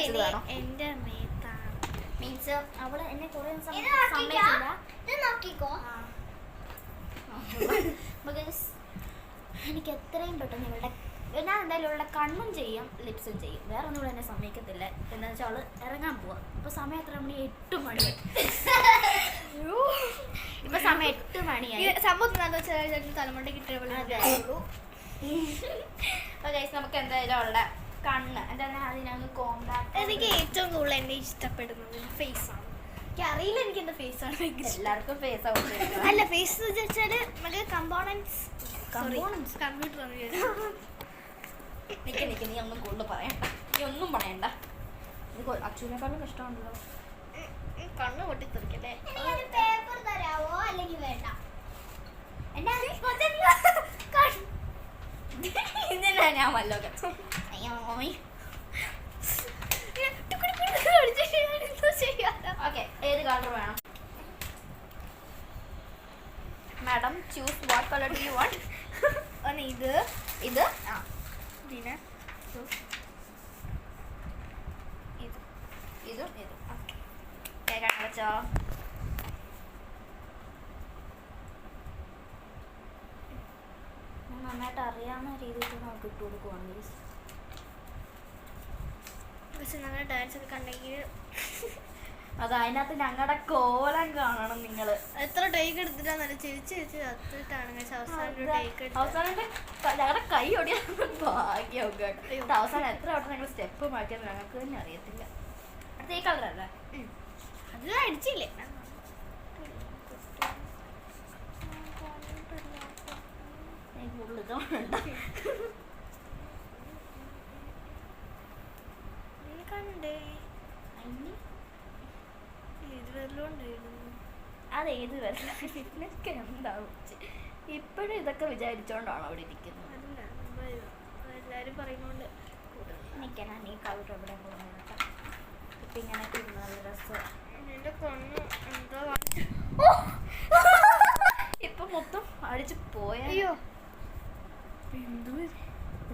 കാണിച്ചത് വേണം. എന്റെ മീൻസ് അവള് എന്നെ കുറെ സമ്മതിച്ചില്ല. എനിക്ക് എത്രയും പെട്ടെന്ന് ഇവളുടെ ഞാൻ എന്തായാലും ഇവളുടെ കണ്ണും ചെയ്യും ലിപ്സും ചെയ്യും. വേറെ ഒന്നും എന്നെ സമ്മതിക്കത്തില്ല. എന്താ വെച്ചാൽ അവള് ഇറങ്ങാൻ പോവാ. ഇപ്പൊ സമയം എത്ര മണി? 8 മണി. ഇപ്പൊ സമയം 8 മണിയായി. സംഭവം തലമുണ്ട കിട്ടുള്ളൂ. നമുക്ക് എന്തായാലും ഉള്ള കണ്ണ് എന്താ അതിനങ്ങ് കോമ്പാക്ട്. എനിക്ക് ഏറ്റവും കൂടുതൽ എന്നെ ഇഷ്ടപ്പെടുന്നത് ഫേസ് ആണ്. എനിക്ക് അറിയില്ല, എനിക്ക് എന്റെ ഫേസ് ആണ് എല്ലാവർക്കും ഫേസ് ആവും. അല്ല, ഫേസ് വെച്ചാല് മറ്റേ കമ്പോണൻസ് കമ്പ്യൂട്ടർ നിക്ക് നീ ഒന്നും കൂടുതൽ പറയണ്ട. നീ ഒന്നും പറയണ്ട. ഇത് അച്ഛനെക്കാളും കഷ്ടമുണ്ടല്ലോ. കണ്ണ് പൊട്ടിത്തെറിക്കല്ലേ? പേപ്പർ തരാവോ അല്ലെങ്കിൽ വേണ്ട? ഇതിനാ ഞാൻ വല്ലോ. ഓക്കെ, ഏത് കളർ വേണം madam? Choose what colour do you want? ഇത് ഇത് പിന്നെ ഇതും ഇതും. ഓക്കെ, കേൾക്കാൻ വെച്ചോ. നന്നായിട്ട് അറിയാവുന്ന രീതിയിൽ നമുക്ക് ഇട്ട് കൊടുക്കുവാണ്. പക്ഷെ ഞങ്ങളുടെ ഡാൻസ് ഒക്കെ കണ്ടെങ്കിൽ അത് അതിനകത്ത് ഞങ്ങളുടെ കോലം കാണണം. നിങ്ങൾ എത്ര ടേക്ക് എടുത്തിട്ടാന്നല്ല ചിരിച്ച് ചത്തിട്ടാണ് അവസാനം ഞങ്ങളുടെ കൈ ഒടിയാ ഭാഗ്യം കേട്ടോ. അവസാനം എത്ര വട്ടം ഞങ്ങൾ സ്റ്റെപ്പ് മാറ്റിയത് ഞങ്ങൾക്ക് തന്നെ അറിയത്തില്ല. അടുത്ത ഈ കളറല്ലേ? അത് അടിച്ചില്ലേ? അതേത് വരലൊക്കെ എന്താവും. ഇപ്പോഴും ഇതൊക്കെ വിചാരിച്ചോണ്ടാണോ അവിടെ ഇരിക്കുന്നത്? എല്ലാരും പറയുന്നോണ്ട് നിക്കണം. നീ കവിട്ട് എവിടെ പോകുന്ന ഇപ്പൊ ഇങ്ങനെ നല്ല രസം. എന്റെ കണ്ണ് എന്താ ഇപ്പൊ മൊത്തം അടിച്ചു പോയോ? എന്തോ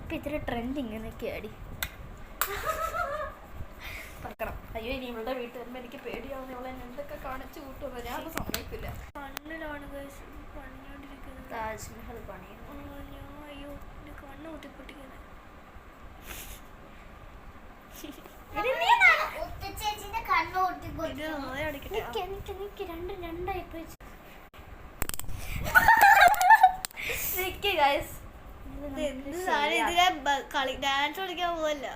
ഇപ്പൊ ഇത്ര ട്രെൻഡിങ് എന്നൊക്കെ അടി പറക്കണം. അയ്യോ, ഇനി ഇവളുടെ വീട്ടിൽ വരുമ്പോ എനിക്ക് പേടിയാവുന്ന ഇവളെ എന്തൊക്കെ കാണിച്ചു കൂട്ടുന്നത്. ഞാൻ അത് സമ്മതിക്കില്ല. കണ്ണിലാണ് പണിഞ്ഞോണ്ടിരിക്കുന്നത്. താജ്മഹൽ പണിയും. അയ്യോ, എന്റെ കണ്ണ് കുത്തിപ്പൊട്ടിക്കുന്നത്. ഡാൻസ് കളിക്കാൻ പോവല്ല.